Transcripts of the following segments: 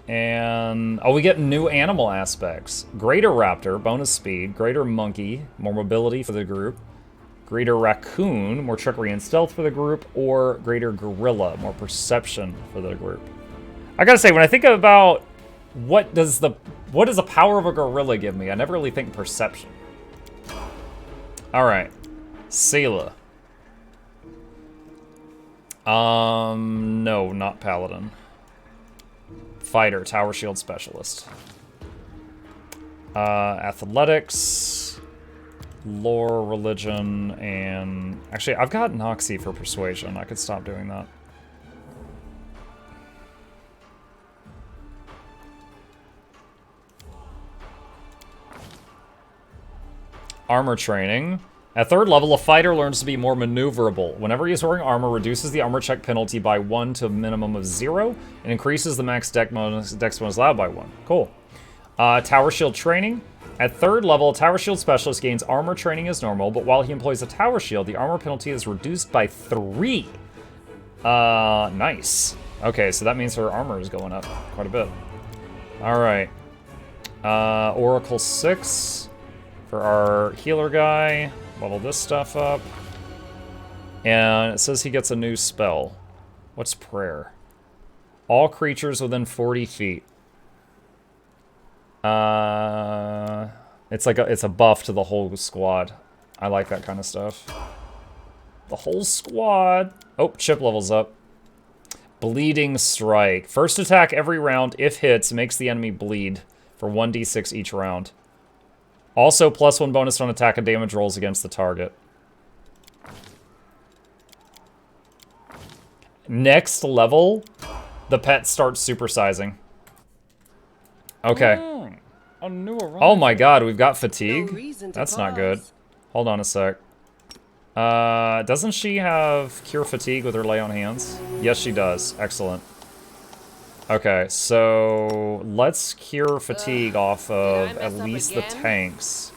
And, oh, we get new animal aspects. Greater raptor, bonus speed. Greater monkey, more mobility for the group. Greater raccoon, more trickery and stealth for the group. Or greater gorilla, more perception for the group. I gotta say, when I think about what does the power of a gorilla give me, I never really think perception. Alright. Selah. No, not paladin. Fighter, tower shield specialist. Athletics, lore, religion, and... Actually, I've got Noxy for persuasion. I could stop doing that. Armor training. At 3rd level, a fighter learns to be more maneuverable. Whenever he's wearing armor, reduces the armor check penalty by 1 to a minimum of 0, and increases the max dex bonus allowed by 1. Cool. Tower shield training. At 3rd level, a tower shield specialist gains armor training as normal, but while he employs a tower shield, the armor penalty is reduced by 3. Nice. Okay, so that means her armor is going up quite a bit. Alright. Oracle 6 for our healer guy. Level this stuff up. And it says he gets a new spell. What's prayer? All creatures within 40 feet. It's like it's a buff to the whole squad. I like that kind of stuff. The whole squad. Oh, Chip levels up. Bleeding strike. First attack every round, if hits, makes the enemy bleed for 1d6 each round. Also, +1 bonus on attack and damage rolls against the target. Next level, the pet starts supersizing. Okay. Oh my god, we've got fatigue? That's not good. Hold on a sec. Doesn't she have cure fatigue with her lay on hands? Yes, she does. Excellent. Okay, so let's cure fatigue off of at least the tanks.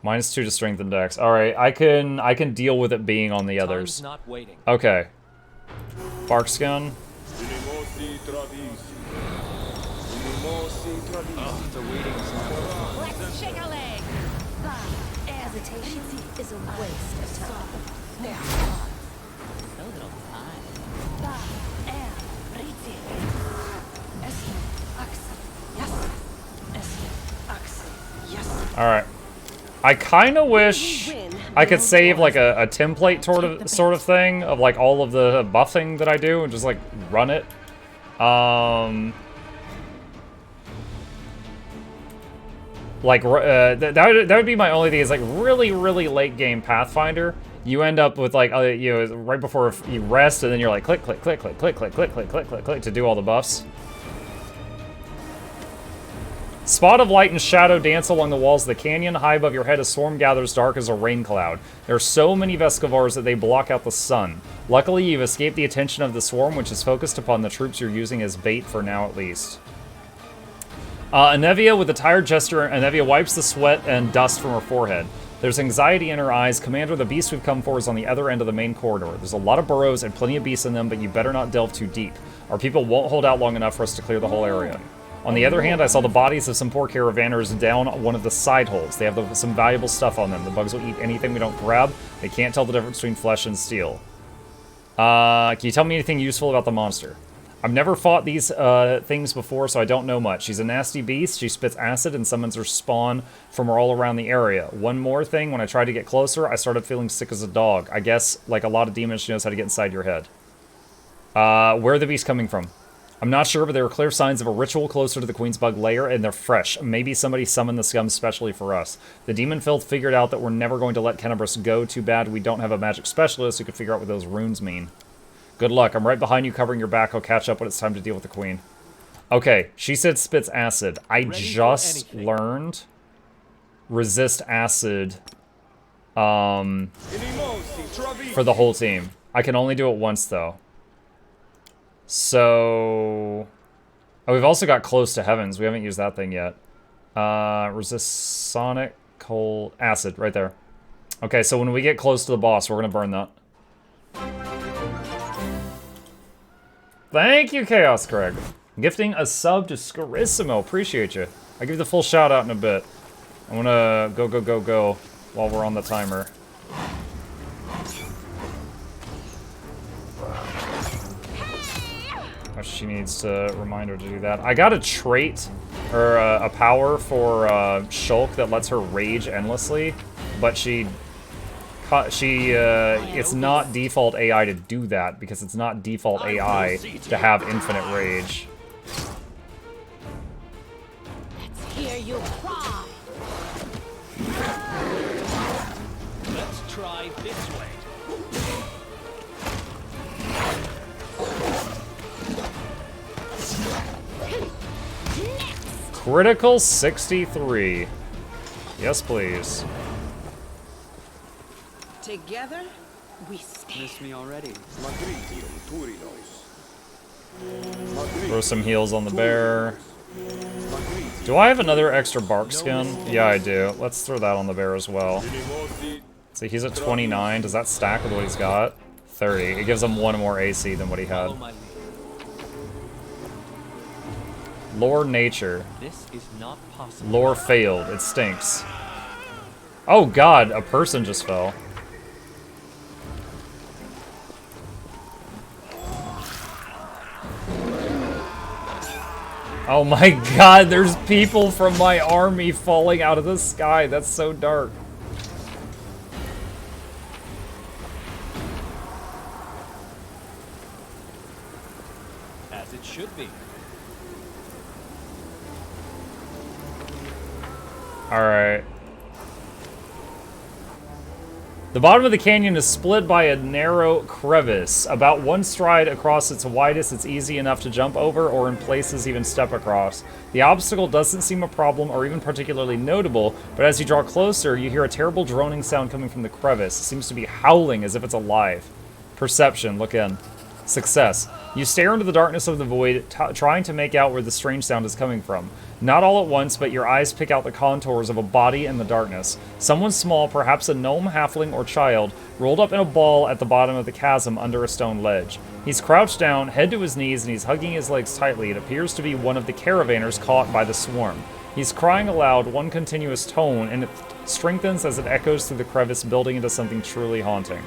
-2 to strength and dex. All right, I can deal with it being on the others. Okay. Barkskin. Let's shake a leg. Hesitation is a waste of time. Alright. I kind of wish I could save like a template sort of thing of like all of the buffing that I do and just like run it. Like, that would be my only thing is like really, really late game Pathfinder. You end up with like, you know, right before you rest and then you're like click, click, click, click, click, click, click, click, click, click, click to do all the buffs. Spot of light and shadow dance along the walls of the canyon. High above your head, a swarm gathers dark as a rain cloud. There are so many Vescavars that they block out the sun. Luckily, you've escaped the attention of the swarm, which is focused upon the troops you're using as bait for now at least. Anevia, with a tired gesture, Anevia wipes the sweat and dust from her forehead. There's anxiety in her eyes. Commander, the beast we've come for is on the other end of the main corridor. There's a lot of burrows and plenty of beasts in them, but you better not delve too deep. Our people won't hold out long enough for us to clear the whole area. On the other hand, I saw the bodies of some poor caravanners down one of the side holes. They have some valuable stuff on them. The bugs will eat anything we don't grab. They can't tell the difference between flesh and steel. Can you tell me anything useful about the monster? I've never fought these things before, so I don't know much. She's a nasty beast. She spits acid and summons her spawn from all around the area. One more thing, when I tried to get closer, I started feeling sick as a dog. I guess, like a lot of demons, she knows how to get inside your head. Where are the beasts coming from? I'm not sure, but there are clear signs of a ritual closer to the Queen's Bug lair, and they're fresh. Maybe somebody summoned the scum specially for us. The demon filth figured out that we're never going to let Kenabris go. Too bad we don't have a magic specialist who could figure out what those runes mean. Good luck. I'm right behind you covering your back. I'll catch up when it's time to deal with the Queen. Okay, she said spits acid. I just learned resist acid for the whole team. I can only do it once, though. So... Oh, we've also got Close to Heavens. We haven't used that thing yet. Resist Sonic, Cold, Acid, right there. Okay, so when we get close to the boss, we're going to burn that. Thank you, Chaos Craig. Gifting a sub to Scarissimo. Appreciate you. I'll give you the full shout out in a bit. I want to go while we're on the timer. Oh, she needs to remind her to do that. I got a trait, or a power for Shulk that lets her rage endlessly, but it's not default AI to do that because it's not default AI to have infinite rage. Let's hear you cry. Let's try this way. Critical 63. Yes, please. Together, we stand. Miss me already. Throw some heals on the bear. Do I have another extra bark skin? Yeah, I do. Let's throw that on the bear as well. See, he's at 29. Does that stack with what he's got? 30. It gives him one more AC than what he had. Follow my lead. Lore nature. This is not possible. Lore failed. It stinks. Oh god, a person just fell. Oh my god, there's people from my army falling out of the sky. That's so dark. As it should be. Alright. The bottom of the canyon is split by a narrow crevice. About one stride across its widest, it's easy enough to jump over, or in places even step across. The obstacle doesn't seem a problem or even particularly notable, but as you draw closer, you hear a terrible droning sound coming from the crevice. It seems to be howling as if it's alive. Perception, look in. Success. You stare into the darkness of the void, trying to make out where the strange sound is coming from. Not all at once, but your eyes pick out the contours of a body in the darkness. Someone small, perhaps a gnome, halfling, or child, rolled up in a ball at the bottom of the chasm under a stone ledge. He's crouched down, head to his knees, and he's hugging his legs tightly. It appears to be one of the caravanners caught by the swarm. He's crying aloud, one continuous tone, and it strengthens as it echoes through the crevice, building into something truly haunting.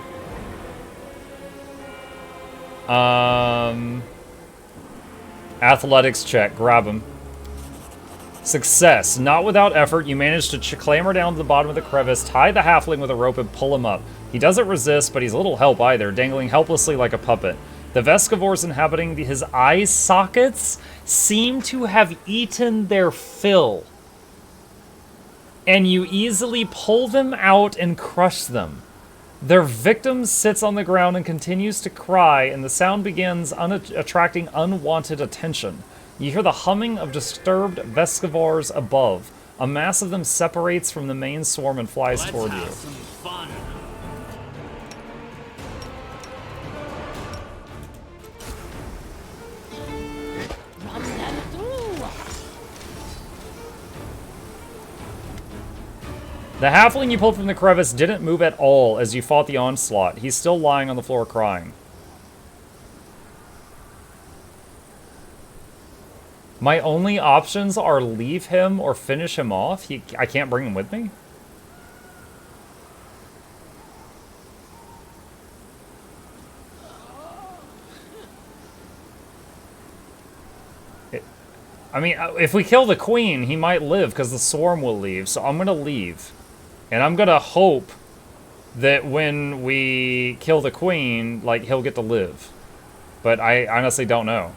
Athletics check. Grab him. Success. Not without effort, you manage to clamber down to the bottom of the crevice, tie the halfling with a rope, and pull him up. He doesn't resist, but he's little help either, dangling helplessly like a puppet. The Vescivores inhabiting his eye sockets seem to have eaten their fill. And you easily pull them out and crush them. Their victim sits on the ground and continues to cry, and the sound begins attracting unwanted attention. You hear the humming of disturbed Vescivores above. A mass of them separates from the main swarm and flies toward you. Some fun. Run them through. The halfling you pulled from the crevice didn't move at all as you fought the onslaught. He's still lying on the floor crying. My only options are leave him or finish him off. I can't bring him with me? I mean, if we kill the queen, he might live because the swarm will leave. So I'm going to leave. And I'm going to hope that when we kill the queen, like, he'll get to live. But I honestly don't know.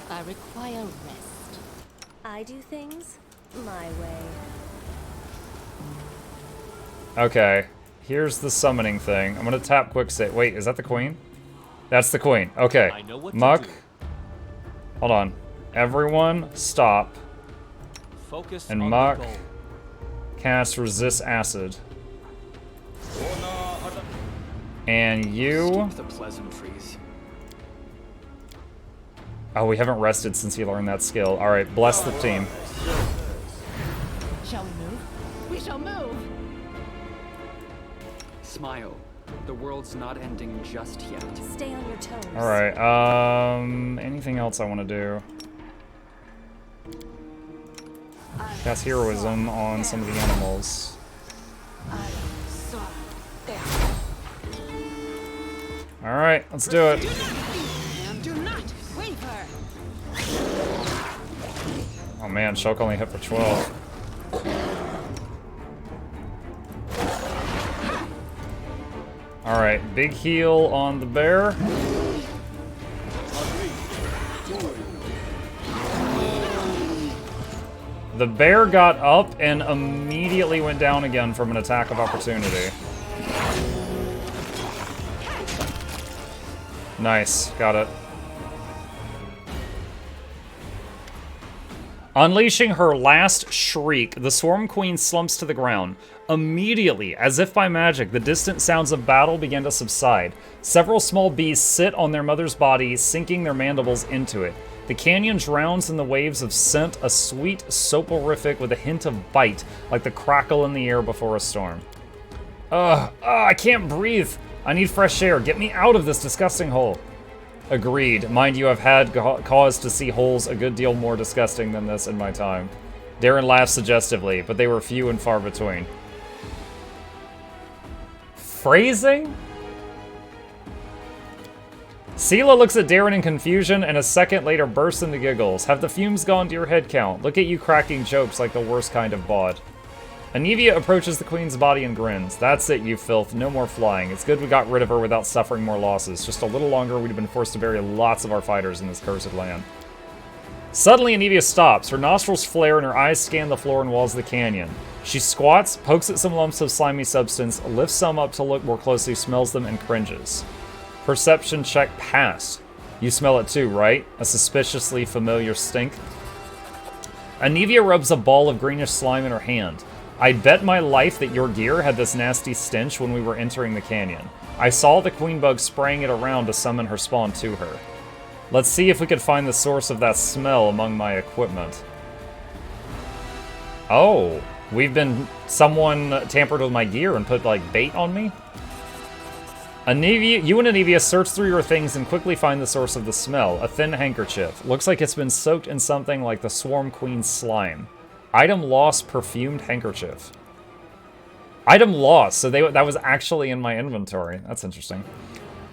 I require rest. I do things my way. Okay. Here's the summoning thing. I'm going to tap quick save. Wait, is that the queen? That's the queen. Okay. I know what to Muck. do. Hold on. Everyone, stop. Focus And on Muck the goal. cast resist acid. And you. The pleasantries. Oh, we haven't rested since he learned that skill. All right, bless the team. Shall we move? We shall move. Smile. The world's not ending just yet. Stay on your toes. Alright, anything else I want to do? Cast heroism on some of the animals. Alright, let's do it. Do not waver. Oh man, Shulk only hit for 12. Alright, big heal on the bear. The bear got up and immediately went down again from an attack of opportunity. Nice, got it. Unleashing her last shriek, the Swarm Queen slumps to the ground. Immediately, as if by magic, the distant sounds of battle begin to subside. Several small beasts sit on their mother's body, sinking their mandibles into it. The canyon drowns in the waves of scent, a sweet soporific with a hint of bite, like the crackle in the air before a storm. I can't breathe. I need fresh air. Get me out of this disgusting hole. Agreed. Mind you, I've had cause to see holes a good deal more disgusting than this in my time. Darren laughs suggestively, but they were few and far between. Phrasing? Sela looks at Darren in confusion and a second later bursts into giggles. Have the fumes gone to your head count? Look at you cracking jokes like the worst kind of bod. Anivia approaches the queen's body and grins. That's it, you filth. No more flying. It's good we got rid of her without suffering more losses. Just a little longer, we'd have been forced to bury lots of our fighters in this cursed land. Suddenly, Anivia stops. Her nostrils flare and her eyes scan the floor and walls of the canyon. She squats, pokes at some lumps of slimy substance, lifts some up to look more closely, smells them, and cringes. Perception check passed. You smell it too, right? A suspiciously familiar stink. Anivia rubs a ball of greenish slime in her hand. I'd bet my life that your gear had this nasty stench when we were entering the canyon. I saw the queen bug spraying it around to summon her spawn to her. Let's see if we could find the source of that smell among my equipment. Oh, someone tampered with my gear and put, like, bait on me? You and Anivia search through your things and quickly find the source of the smell, a thin handkerchief. Looks like it's been soaked in something like the Swarm Queen's slime. Item lost, perfumed handkerchief. Item lost, so that was actually in my inventory. That's interesting.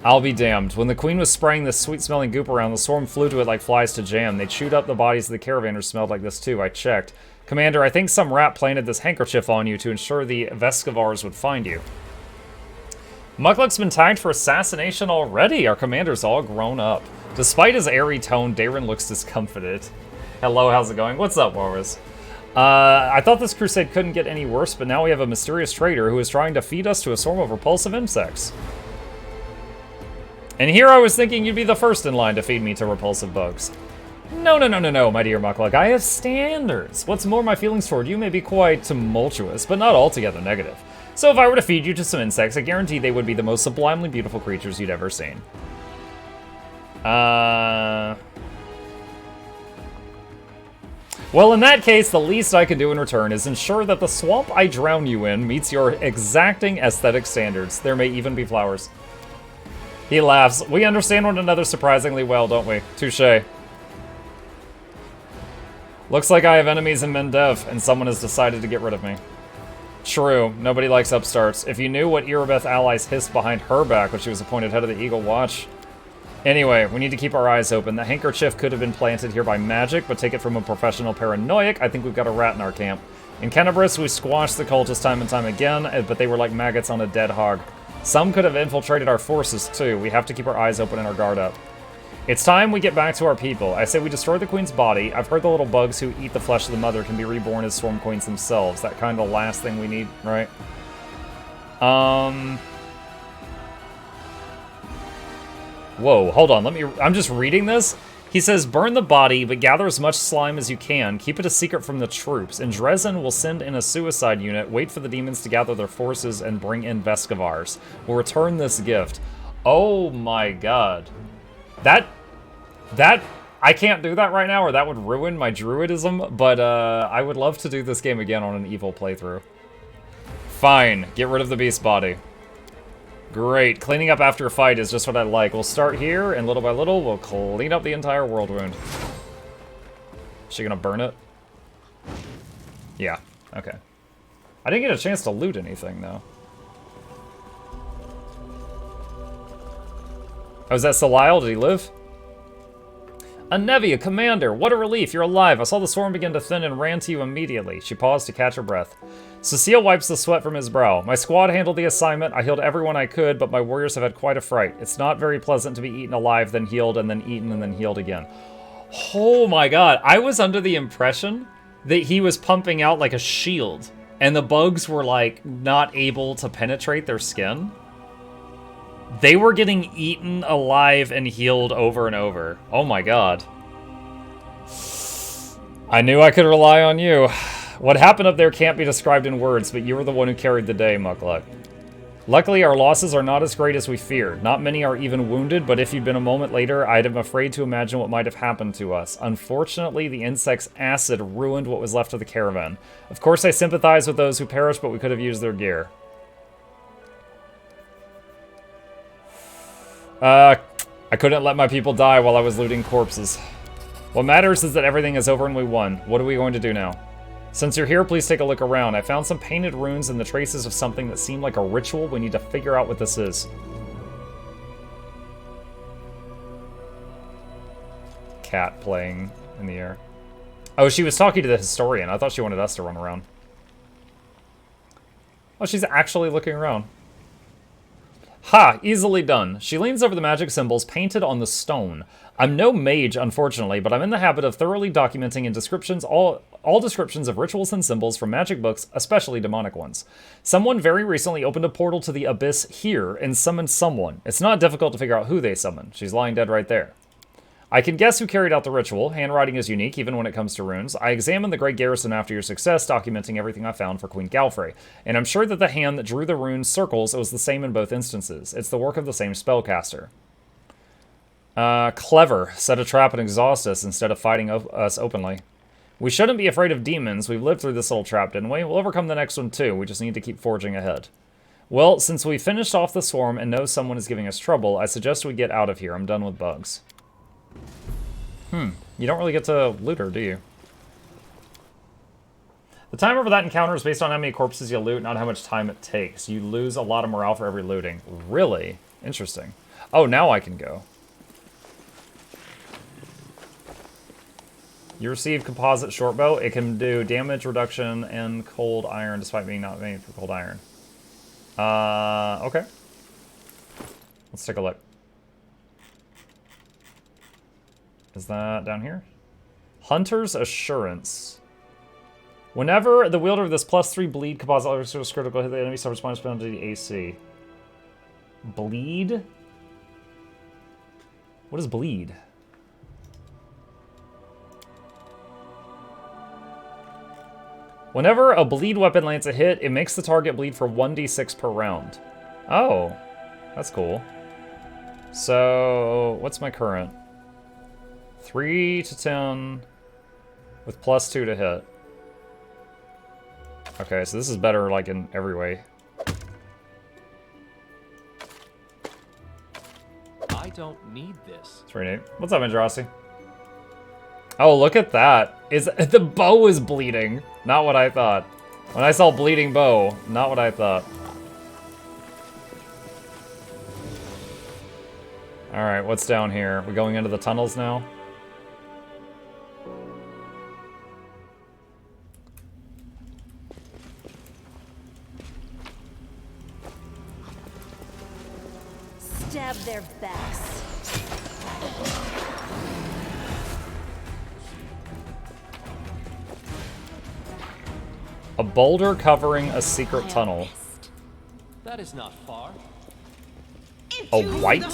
I'll be damned. When the queen was spraying this sweet-smelling goop around, the swarm flew to it like flies to jam. They chewed up the bodies of the caravanners smelled like this too. I checked. Commander, I think some rat planted this handkerchief on you to ensure the Vescavars would find you. Mukluk's been tagged for assassination already. Our commander's all grown up. Despite his airy tone, Darren looks discomfited. Hello, how's it going? What's up, Warwiz? I thought this crusade couldn't get any worse, but now we have a mysterious traitor who is trying to feed us to a swarm of repulsive insects. And here I was thinking you'd be the first in line to feed me to repulsive bugs. No, my dear Mukluk. I have standards. What's more, my feelings toward you may be quite tumultuous, but not altogether negative. So if I were to feed you to some insects, I guarantee they would be the most sublimely beautiful creatures you'd ever seen. Well, in that case, the least I can do in return is ensure that the swamp I drown you in meets your exacting aesthetic standards. There may even be flowers. He laughs. We understand one another surprisingly well, don't we? Touché. Looks like I have enemies in Mendev, and someone has decided to get rid of me. True, nobody likes upstarts. If you knew what Erebeth allies hissed behind her back when she was appointed head of the Eagle Watch. Anyway, we need to keep our eyes open. The handkerchief could have been planted here by magic, but take it from a professional paranoiac, I think we've got a rat in our camp. In Kenabris, we squashed the cultists time and time again, but they were like maggots on a dead hog. Some could have infiltrated our forces, too. We have to keep our eyes open and our guard up. It's time we get back to our people. I say we destroy the queen's body. I've heard the little bugs who eat the flesh of the mother can be reborn as swarm queens themselves. That kind of the last thing we need, right? Whoa, hold on. I'm just reading this. He says, burn the body, but gather as much slime as you can. Keep it a secret from the troops. And Dresden will send in a suicide unit, wait for the demons to gather their forces, and bring in Vescavars. We'll return this gift. Oh my god. That, I can't do that right now, or that would ruin my druidism, but I would love to do this game again on an evil playthrough. Fine, get rid of the beast body. Great. Cleaning up after a fight is just what I like. We'll start here, and little by little, we'll clean up the entire world wound. Is she gonna burn it? Yeah. Okay. I didn't get a chance to loot anything, though. Oh, is that Salile? Did he live? Anevia, Commander, what a relief, you're alive. I saw the swarm begin to thin and ran to you immediately. She paused to catch her breath. Cecile wipes the sweat from his brow. My squad handled the assignment. I healed everyone I could, but my warriors have had quite a fright. It's not very pleasant to be eaten alive, then healed, and then eaten, and then healed again. Oh my god, I was under the impression that he was pumping out like a shield, and the bugs were like not able to penetrate their skin. They were getting eaten alive and healed over and over. Oh my god. I knew I could rely on you. What happened up there can't be described in words, but you were the one who carried the day, Mukluk. Luckily, our losses are not as great as we feared. Not many are even wounded, but if you'd been a moment later, I'd am afraid to imagine what might have happened to us. Unfortunately, the insect's acid ruined what was left of the caravan. Of course, I sympathize with those who perished, but we could have used their gear. I couldn't let my people die while I was looting corpses. What matters is that everything is over and we won. What are we going to do now? Since you're here, please take a look around. I found some painted runes and the traces of something that seemed like a ritual. We need to figure out what this is. Cat playing in the air. Oh, she was talking to the historian. I thought she wanted us to run around. Oh, she's actually looking around. Ha! Easily done. She leans over the magic symbols painted on the stone. I'm no mage, unfortunately, but I'm in the habit of thoroughly documenting in descriptions all descriptions of rituals and symbols from magic books, especially demonic ones. Someone very recently opened a portal to the abyss here and summoned someone. It's not difficult to figure out who they summoned. She's lying dead right there. I can guess who carried out the ritual. Handwriting is unique, even when it comes to runes. I examined the Great Garrison after your success, documenting everything I found for Queen Galfrey, and I'm sure that the hand that drew the rune circles was the same in both instances. It's the work of the same spellcaster. Clever. Set a trap and exhaust us instead of fighting us openly. We shouldn't be afraid of demons. We've lived through this little trap, didn't we? We'll overcome the next one too. We just need to keep forging ahead. Well, since we finished off the swarm and know someone is giving us trouble, I suggest we get out of here. I'm done with bugs. You don't really get to loot her, do you? The timer for that encounter is based on how many corpses you loot, not how much time it takes. You lose a lot of morale for every looting. Really? Interesting. Oh, now I can go. You receive composite shortbow. It can do damage reduction and cold iron, despite being not made for cold iron. Okay. Let's take a look. Is that down here? Hunter's Assurance. Whenever the wielder of this +3 bleed composite is critical hit, the enemy suffers minus penalty AC. Bleed? What is bleed? Whenever a bleed weapon lands a hit, it makes the target bleed for 1d6 per round. Oh, that's cool. So, what's my current? 3 to 10 with +2 to hit. Okay, so this is better like in every way. I don't need this. It's pretty neat. What's up, Andrasi? Oh, look at that. The bow is bleeding. Not what I thought. When I saw bleeding bow, not what I thought. Alright, what's down here? We going into the tunnels now? Stab their backs. A boulder covering a secret tunnel. That is not far. A white?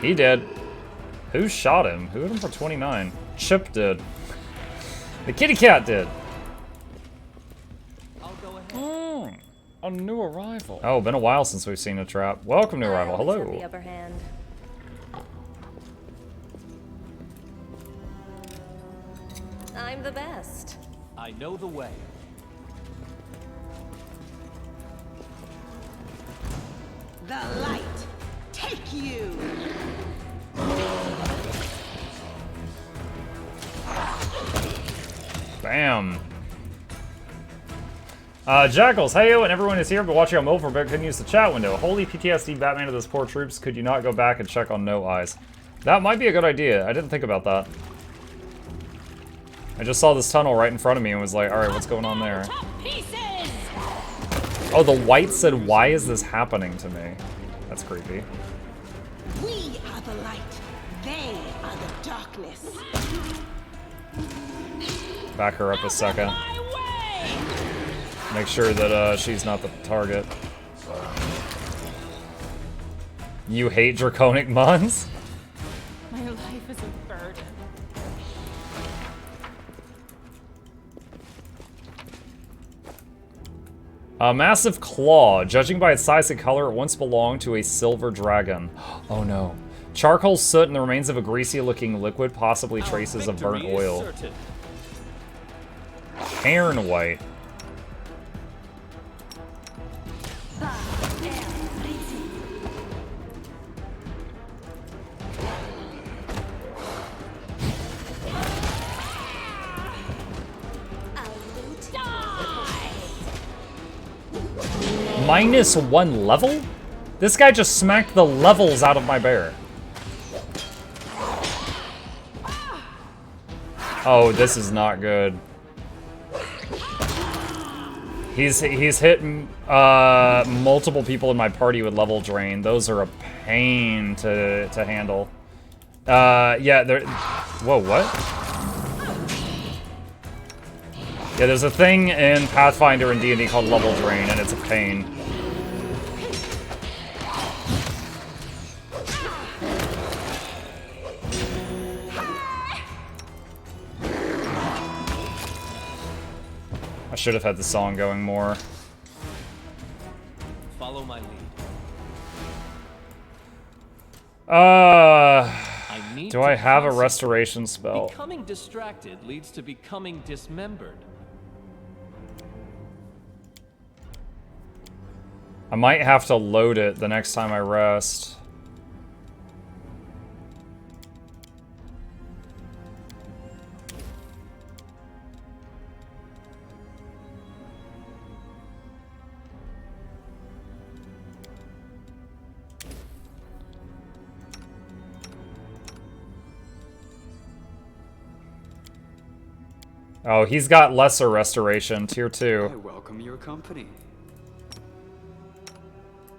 He did. Who shot him? Who hit him for 29? Chip did. The kitty cat did. I'll go ahead. A new arrival. Oh, been a while since we've seen a trap. Welcome, new arrival. I always have Hello. the upper hand. I'm the best. I know the way. The light take you. Bam. Jackals, hey and everyone is here, but watching on mobile for a bit, couldn't use the chat window. Holy PTSD, Batman to those poor troops. Could you not go back and check on No Eyes? That might be a good idea. I didn't think about that. I just saw this tunnel right in front of me and was like, alright, what's going on there? Oh, the white said, why is this happening to me? That's creepy. We are the light. They are the darkness. Back her up a second. Make sure that she's not the target. You hate draconic mons? My life is a burden. A massive claw. Judging by its size and color, it once belonged to a silver dragon. Oh no. Charcoal, soot, and the remains of a greasy-looking liquid, possibly traces of burnt oil. Cairn white. -1 level? This guy just smacked the levels out of my bear. Oh, this is not good. He's hit multiple people in my party with level drain. Those are a pain to handle. Yeah, they're... Whoa, what? Yeah, there's a thing in Pathfinder and D&D called level drain, and it's a pain. I should have had the song going more. Follow my lead. Do I have a restoration spell? Becoming distracted leads to becoming dismembered. I might have to load it the next time I rest. Oh, he's got lesser restoration, tier 2. I welcome your company.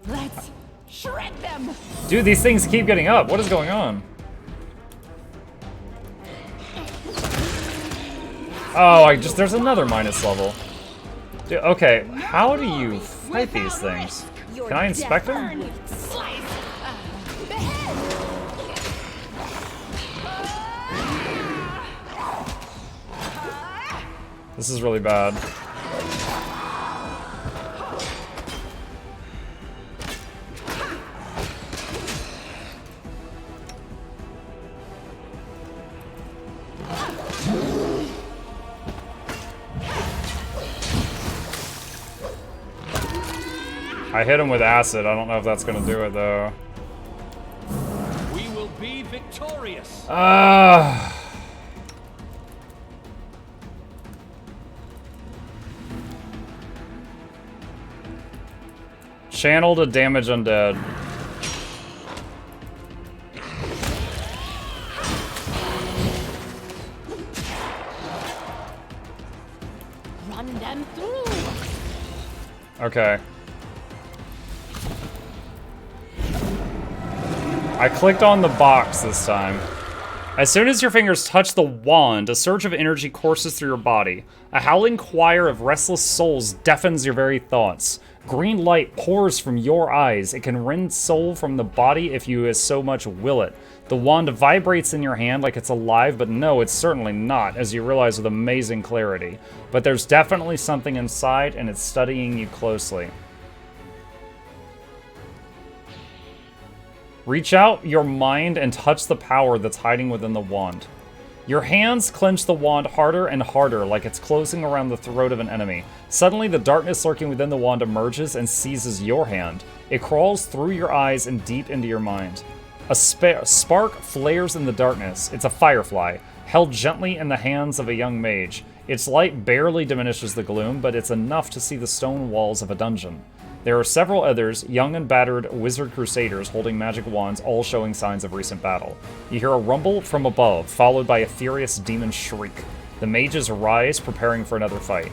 Let's shred them. Dude, these things keep getting up. What is going on? Oh, there's another minus level. Dude, okay, how do you fight these things? Can I inspect them? This is really bad. I hit him with acid. I don't know if that's gonna do it though. We will be victorious. Channel to damage undead. Run them through. Okay. I clicked on the box this time. As soon as your fingers touch the wand, a surge of energy courses through your body. A howling choir of restless souls deafens your very thoughts. Green light pours from your eyes. It can rend soul from the body if you as so much will it. The wand vibrates in your hand like it's alive, but no, it's certainly not, as you realize with amazing clarity. But there's definitely something inside, and it's studying you closely. Reach out your mind and touch the power that's hiding within the wand. Your hands clench the wand harder and harder, like it's closing around the throat of an enemy. Suddenly, the darkness lurking within the wand emerges and seizes your hand. It crawls through your eyes and deep into your mind. A spark flares in the darkness. It's a firefly, held gently in the hands of a young mage. Its light barely diminishes the gloom, but it's enough to see the stone walls of a dungeon. There are several others, young and battered wizard crusaders holding magic wands, all showing signs of recent battle. You hear a rumble from above, followed by a furious demon shriek. The mages rise, preparing for another fight.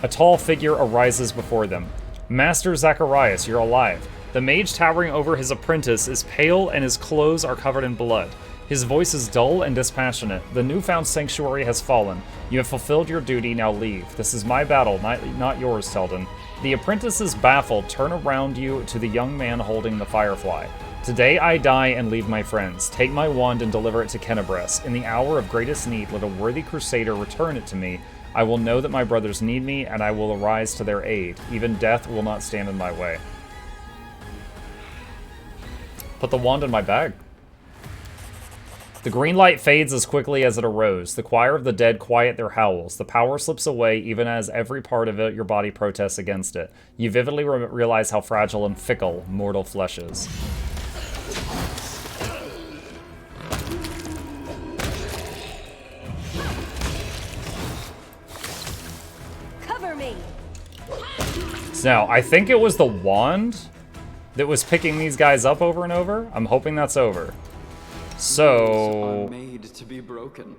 A tall figure arises before them. Master Zacharias, you're alive. The mage towering over his apprentice is pale and his clothes are covered in blood. His voice is dull and dispassionate. The newfound sanctuary has fallen. You have fulfilled your duty, now leave. This is my battle, not yours, Teldon. The apprentices, baffled, turn around you to the young man holding the firefly. Today I die and leave my friends. Take my wand and deliver it to Kenebres. In the hour of greatest need, let a worthy crusader return it to me. I will know that my brothers need me, and I will arise to their aid. Even death will not stand in my way. Put the wand in my bag. The green light fades as quickly as it arose. The choir of the dead quiet their howls. The power slips away even as every part of your body protests against it. You vividly realize how fragile and fickle mortal flesh is. Cover me. Now, I think it was the wand that was picking these guys up over and over. I'm hoping that's over. So, Are made to be broken.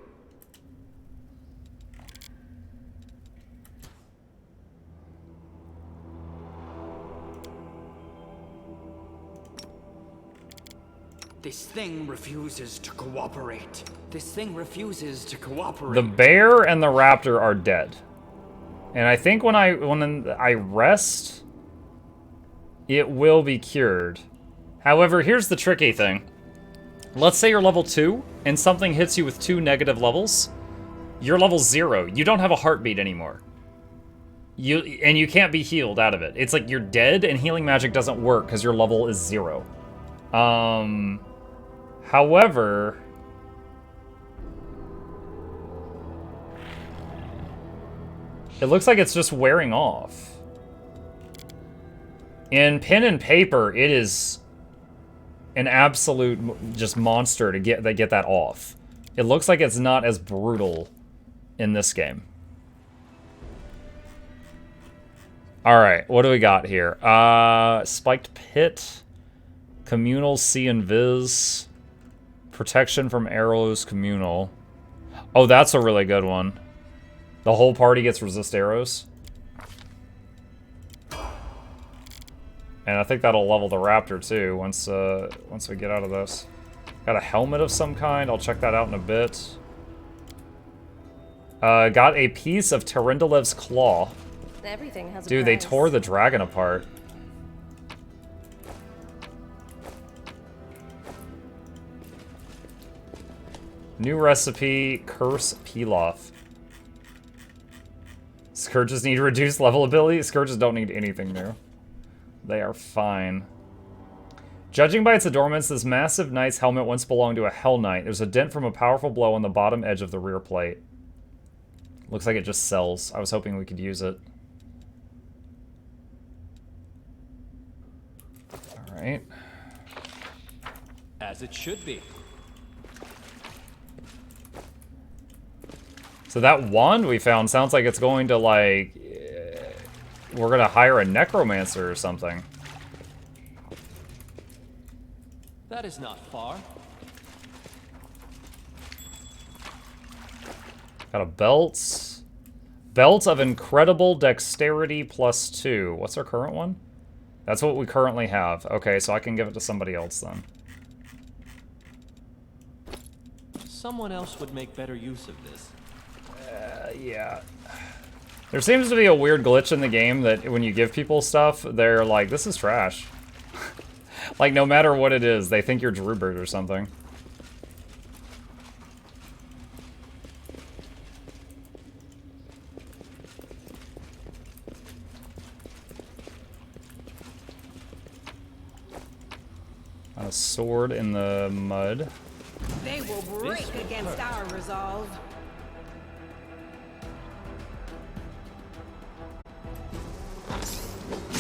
This thing refuses to cooperate. This thing refuses to cooperate. the bear and the raptor are dead. And I think when I rest, it will be cured. However, here's the tricky thing. Let's say you're level 2, and something hits you with 2 negative levels. You're level 0. You don't have a heartbeat anymore. And you can't be healed out of it. It's like you're dead, and healing magic doesn't work because your level is 0. However, it looks like it's just wearing off. In pen and paper, it is an absolute just monster to get that off. It looks like it's not as brutal in this game. Alright, what do we got here? Spiked Pit, Communal See and Viz, Protection from Arrows Communal. Oh, that's a really good one. The whole party gets resist arrows. And I think that'll level the raptor too once we get out of this. Got a helmet of some kind. I'll check that out in a bit. Got a piece of Terendalev's claw. Everything has a Dude, they price. tore the dragon apart. New recipe, Curse Pilaf. Scourges need reduced level ability. Scourges don't need anything new. They are fine. Judging by its adornments, this massive knight's helmet once belonged to a Hell Knight. There's a dent from a powerful blow on the bottom edge of the rear plate. Looks like it just sells. I was hoping we could use it. Alright. As it should be. So that wand we found sounds like it's going to, like... we're gonna hire a necromancer or something. That is not far. Got a belt. Belt of incredible dexterity +2. What's our current one? That's what we currently have. Okay, so I can give it to somebody else then. Someone else would make better use of this. Yeah. There seems to be a weird glitch in the game that when you give people stuff, they're like, this is trash. Like, no matter what it is, they think you're Drubert or something. Got a sword in the mud. They will break against our resolve.